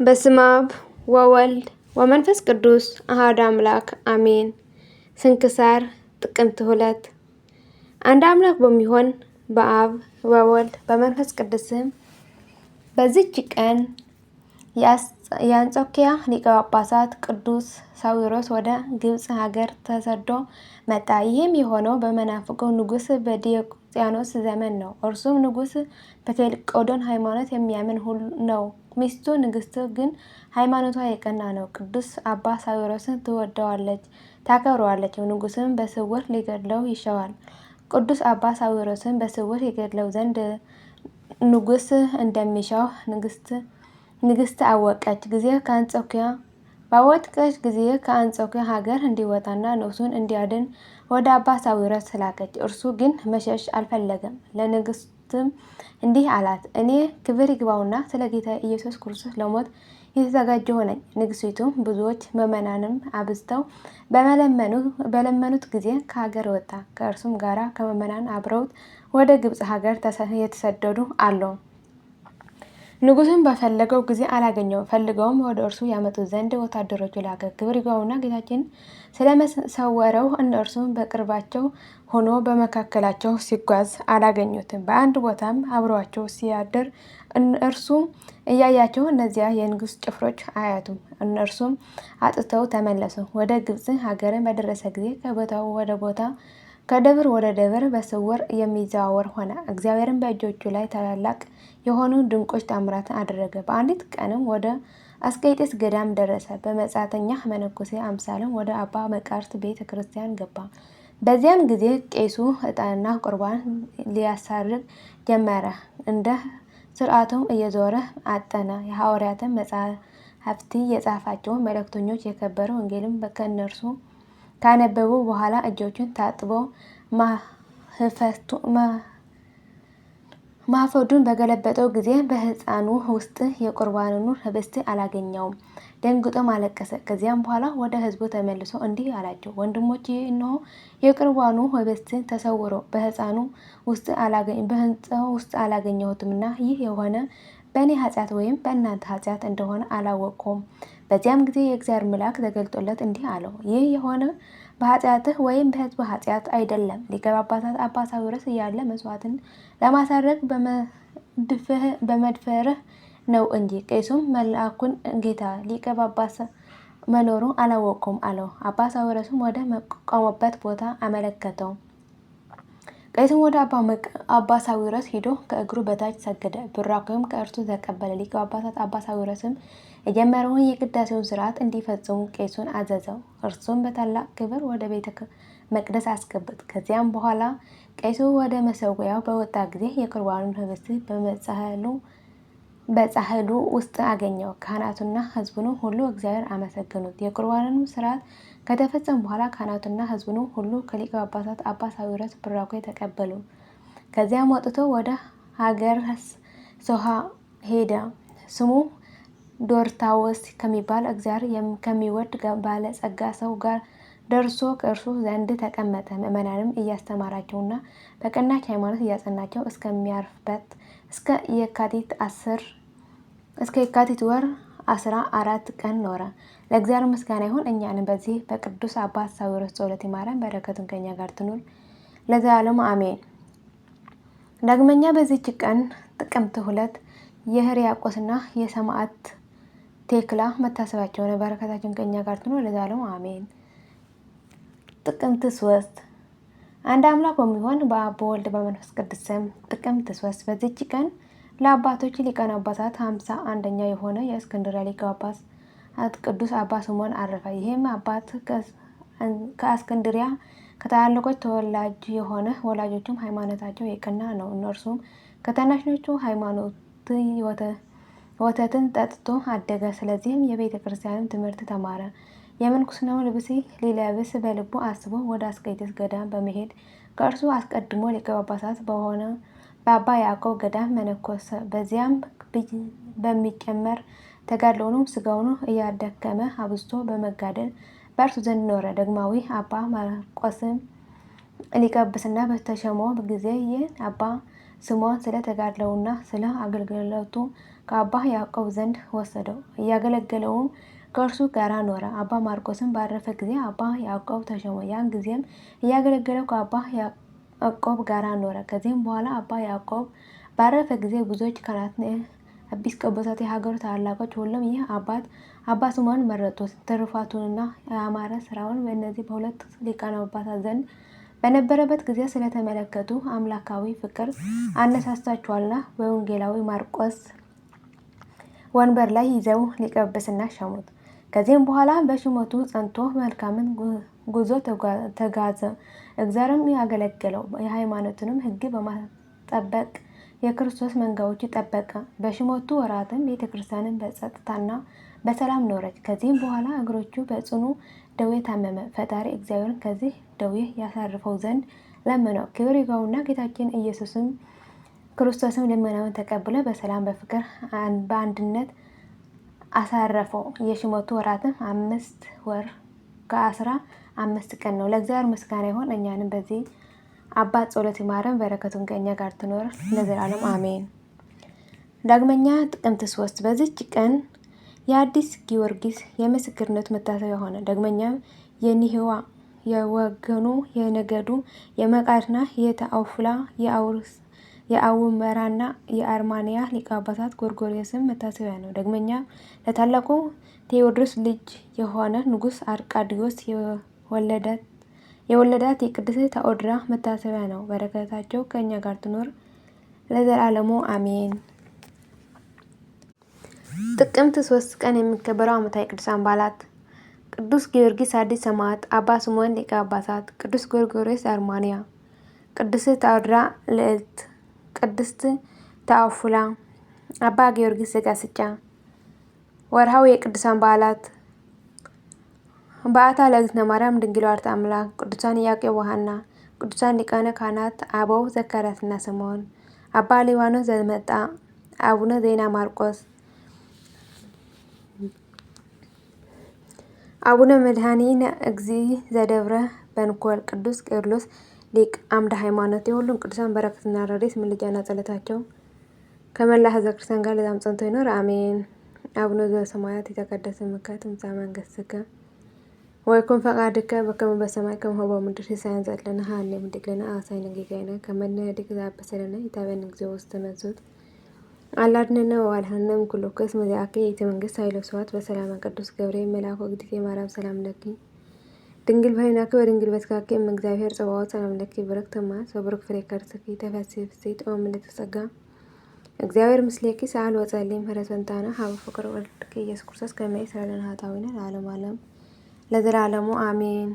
በስመ አብ ወወልድ ወመንፈስ ቅዱስ አሐዱ አምላክ አሜን። ስንክሳር ጥቅምት 2 አንድ አምላክ በሚሆን በአብ በወልድ በመንፈስ ቅዱስ ስም በዚች ቀን የአንጾኪያ ሊቀ ጳጳሳት ቅዱስ ሳዊሮስ ወደ ግብፅ ሀገር ተሰዶ መጣ። ይህም የሆነው በመናፍቁ ንጉሥ በዲዮቅልጥያኖስ ዘመን ነው። እርሱም ንጉሥ በኬልቄዶን ሃይማኖት የሚያምን ነው። ሚስቱ ንግሥት ግን ሃይማኖቷ የቀና ነው። ቅዱስ አባ ሳዊሮስን ትወደዋለች፣ ታከብረዋለች። ንጉሥም በስውር ሊገድለው ይሻዋል። ቅዱስ አባ ሳዊሮስን በስውር ይገድለው ዘንድ ንጉሥ እንደሚሻው ንግሥት አወቀች ጊዜ ከአንጾኪያ ሀገር እንዲወጣና ነፍሱን እንዲያድን ወደ አባ ሳዊሮስ ላከች። እርሱ ግን መሸሽ አልፈለገም። ለንግሥትም እንዲህ አላት፣ እኔ ክብር ይግባውና ስለ ጌታ ኢየሱስ ክርስቶስ ለሞት የተዘጋጀሁ ነኝ። ንግሥቲቱም ብዙዎች ምዕመናንም አብዝተው በለመኑት ጊዜ ከሀገር ወጣ። ከእርሱም ጋራ ከምዕመናን አብረውት ወደ ግብፅ ሀገር የተሰደዱ አሉ። ንጉሥም በፈለገው ጊዜ አላገኘውም። ፈልገውም ወደ እርሱ ያመጡት ዘንድ ወታደሮች ላከ። ክብር ይግባውና ጌታችን ስለመሰወረው እነርሱም በቅርባቸው ሆኖ በመካከላቸው ሲጓዝ አላገኙትም። በአንድ ቦታም አብሯቸው ሲያድር እርሱ እያያቸው እነዚያ የንጉሥ ጭፍሮች አያቱም። እነርሱም አጥተው ተመለሱ። ወደ ግብፅ ሀገርን በደረሰ ጊዜ ከቦታው ወደ ቦታ ከደብር ወደ ደብር በስውር የሚዘዋወር ሆነ። እግዚአብሔርን በእጆቹ ላይ ታላላቅ የሆኑ ድንቆች ታምራትን አደረገ። በአንዲት ቀንም ወደ አስቄጥስ ገዳም ደረሰ። በመጻተኛ መነኮሴ አምሳልም ወደ አባ መቃርስ ቤተ ክርስቲያን ገባ። በዚያም ጊዜ ቄሱ ዕጣንና ቁርባን ሊያሳርግ ጀመረ። እንደ ስርዓቱም እየዞረ አጠነ። የሐዋርያትን መጻሕፍት የጻፋቸውን መልእክተኞች የከበረ ወንጌልም ከእነርሱ ካነበቡ በኋላ እጆቹን ታጥቦ ማኅፈዱን በገለበጠው ጊዜ በሕፃኑ ውስጥ የቁርባኑን ኅብስት አላገኘውም። ደንግጦም አለቀሰ። ከዚያም በኋላ ወደ ሕዝቡ ተመልሶ እንዲህ አላቸው፣ ወንድሞቼ፣ እነሆ የቁርባኑ ኅብስት ተሰውሮ በሕፃኑ ውስጥ አላገኘሁትምና ይህ የሆነ በእኔ ኃጢአት ወይም በእናንተ ኃጢአት እንደሆነ አላወቅሁም። በዚያም ጊዜ የእግዚአብሔር መልአክ ተገልጦለት እንዲህ አለው፣ ይህ የሆነ በኃጢአትህ ወይም በሕዝቡ ኃጢአት አይደለም። ሊቀ ጳጳሳት አባ ሳዊሮስ እያለ መስዋዕትን ለማሳረግ በመድፈርህ ነው እንጂ። ቄሱም መልአኩን ጌታ ሊቀ ጳጳስ መኖሩ አላወቅኩም አለው። አባ ሳዊሮስም ወደ ቆመበት ቦታ አመለከተው። ቄሱም ወደ አባ ሳዊሮስ ሄዶ ከእግሩ በታች ሰገደ። ቡራኬውም ከእርሱ ተቀበለ። ሊቀ ጳጳሳት አባ ሳዊሮስም የጀመረውን የቅዳሴውን ሥርዓት እንዲፈጽሙ ቄሱን አዘዘው። እርሱም በታላቅ ክብር ወደ ቤተ መቅደስ አስገቡት። ከዚያም በኋላ ቄሱ ወደ መሠዊያው በወጣ ጊዜ የቁርባኑን ኅብስት በጻሕሉ ውስጥ አገኘው። ካህናቱና ሕዝቡንም ሁሉ እግዚአብሔር አመሰገኑት። የቁርባኑንም ሥርዓት ከተፈጸመ በኋላ ካህናቱና ሕዝቡንም ሁሉ ከሊቀ ጳጳሳት አባ ሳዊሮስ ቡራኬ ተቀበሉ። ከዚያም ወጥቶ ወደ ሀገረ ሶሐ ሄደ። ስሙ ዶርታዎስ ከሚባል እግዚአብሔር ከሚወድ ባለጸጋ ሰው ጋር ደርሶ ከእርሱ ዘንድ ተቀመጠ። ምዕመናንም እያስተማራቸውና በቀናች ሃይማኖት እያጸናቸው እስከሚያርፍበት እስከ የካቲት ወር 14 ቀን ኖረ። ለእግዚአብሔር ምስጋና ይሁን። እኛንም በዚህ በቅዱስ አባ ሳዊሮስ ጸሎት ይማረን፣ በረከቱም ከእኛ ጋር ትኑር ለዘላለሙ አሜን። ዳግመኛ በዚህች ቀን ጥቅምት 2 የሕርያቆስና የሰማዕት ቴክላ መታሰቢያቸው ነው። በረከታችን ከእኛ ጋር ትኑር ለዘላለሙ አሜን። ጥቅምት 3 አንድ አምላክ በሚሆን በአብ በወልድ በመንፈስ ቅዱስ ስም ጥቅምት 3 በዚች ቀን ለአባቶች ሊቃነ ጳጳሳት 51ኛ የሆነ የእስክንድርያ ሊቀ ጳጳስ ቅዱስ አባ ስምዖን አረፈ። ይህም አባት ከእስክንድርያ ከታላላቆች ተወላጅ የሆነ ወላጆቹም ሃይማኖታቸው የቀና ነው። እነርሱም ከታናሾቹ ሃይማኖት ወተትን ጠጥቶ አደገ። ስለዚህም የቤተ ክርስቲያንን ትምህርት ተማረ። የምንኩስናውን ልብስ ሊለብስ በልቡ አስቦ ወደ አስቄጥስ ገዳም በመሄድ ከእርሱ አስቀድሞ ሊቀ ጳጳሳት በሆነ በአባ ያዕቆብ ገዳም መነኮሰ። በዚያም በሚጨመር ተጋድሎውንም ሥጋውን እያደከመ አብዝቶ በመጋደል በእርሱ ዘንድ ኖረ። ዳግማዊ አባ ማርቆስም ሊቀ ጵጵስና በተሾመ ጊዜ ይህ አባ ስምዖን ስለ ተጋድሎውና ስለ አገልግሎቱ ከአባ ያዕቆብ ዘንድ ወሰደው። እያገለገለውም ከእርሱ ጋር ኖረ። አባ ማርቆስም ባረፈ ጊዜ አባ ያዕቆብ ተሾመ። ያን ጊዜም እያገለገለው ከአባ ያዕቆብ ጋር ኖረ። ከዚህም በኋላ አባ ያዕቆብ ባረፈ ጊዜ ብዙዎች ካህናት፣ ኤጲስቆጶሳት፣ የሀገሩ ታላላቆች ሁሉም ይህ አባት አባ ስምዖን መረጡት። ትሩፋቱንና ያማረ ስራውን በእነዚህ በሁለት ሊቃነ ጳጳሳት ዘንድ በነበረበት ጊዜ ስለተመለከቱ አምላካዊ ፍቅር አነሳስቷቸዋልና በወንጌላዊ ማርቆስ ወንበር ላይ ይዘው ሊቀ ጵጵስና ሾሙት። ከዚህም በኋላ በሹመቱ ጸንቶ መልካምን ጉዞ ተጓዘ። እግዚአብሔርም ያገለገለው የሃይማኖትንም ሕግ በማስጠበቅ የክርስቶስ መንጋዎች ጠበቀ። በሹመቱ ወራትም ቤተ ክርስቲያንን በጸጥታና በሰላም ኖረች። ከዚህም በኋላ እግሮቹ በጽኑ ደዌ ታመመ። ፈጣሪ እግዚአብሔርን ከዚህ ደዌ ያሳርፈው ዘንድ ለመነው። ክብር ይግባውና ጌታችን ኢየሱስም ክርስቶስም ልመናውን ተቀብሎ በሰላም በፍቅር በአንድነት አሳረፈው። የሹመቱ ወራትም 5 ወር ከ15 ቀን ነው። ለእግዚአብሔር ምስጋና ይሁን። እኛንም በዚህ አባት ጸሎት ይማረን፣ በረከቱን ከእኛ ጋር ትኖር ለዘላለም አሜን። ዳግመኛ ጥቅምት 3 በዚች ቀን የአዲስ ጊዮርጊስ የምስክርነት መታሰቢያ ሆነ። ዳግመኛም የኒህዋ የወገኑ የነገዱ የመቃርና የተአውፍላ የአውመራና የአርማንያ ሊቀ ጳጳሳት ጎርጎርዮስም መታሰቢያ ነው። ዳግመኛም ለታላቁ ቴዎድሮስ ልጅ የሆነ ንጉሥ አርቃዲዮስ የወለዳት የቅድስት ተኦድራ መታሰቢያ ነው። በረከታቸው ከእኛ ጋር ትኖር ለዘላለሙ አሜን። ጥቅምት 3 ቀን የሚከበረው ዓመታዊ ቅዱሳን በዓላት ቅዱስ ጊዮርጊስ አዲስ ሰማዕት፣ አባ ስምዖን ሊቀ ጳጳሳት፣ ቅዱስ ጎርጎርዮስ አርማንያ፣ ቅድስት ተኦድራ ልዕልት፣ ቅድስት ተአውፍላ፣ አባ ጊዮርጊስ ዘጋስጫ። ወርሃዊ የቅዱሳን በዓላት በዓታ ለእግዝእትነ ማርያም ድንግል ወላዲተ አምላክ፣ ቅዱሳን ኢያቄም ወሐና፣ ቅዱሳን ሊቃነ ካህናት አበው ዘካርያስና ስምዖን፣ አባ ሊባኖስ ዘመጣ፣ አቡነ ዜና ማርቆስ፣ አቡነ መድኃኒነ እግዚእ ዘደብረ በንኮል፣ ቅዱስ ቄርሎስ ሊቅ አምደ ሃይማኖት። የሁሉም ቅዱሳን በረከትና ረድኤት ምልጃና ጸሎታቸው ከመላ ሕዝበ ክርስቲያን ጋር ለዘላለሙ ጸንቶ ይኖር አሜን። አቡነ ዘበሰማያት ይትቀደስ ስምከ ትምጻእ መንግሥትከ ወይኩን ፈቃድከ በከመ በሰማይ ከማሁ በምድር ሲሳየን ዘለነ ሀበነ ወኅድግ ለነ አበሳነ ጌጋየነ ከመ ንሕነኒ ዘአበሰለነ ኢታብአነ እግዚኦ ውስተ መንሱት አላድነነ ወባልሐነ እምኩሉ ኩስ መዚአከ ይእቲ መንግሥት ኃይለ ወስብሐት በሰላመ ቅዱስ ገብርኤል መልአኩ እግዝእትየ ማርያም ሰላም ለኪ ድንግል በኅሊናኪ ወድንግል በሥጋኪ እም እግዚአብሔር ጸባኦት ሰላም ለኪ ብርክት እማስ ወብሩክ ፍሬ ከርሥኪ ተፈሥሒ ፍሥሕት ኦ ምልዕተ ጸጋ እግዚአብሔር ምስሌኪ ሰአል ወጸልይ ምህረት ወንታነ ሀበ ፍቅር ወልድኪ ኢየሱስ ክርስቶስ ከመ ይስረይ ለነ ኃጣውኢነ ለዓለመ ዓለም ለዘላለሙ አሜን።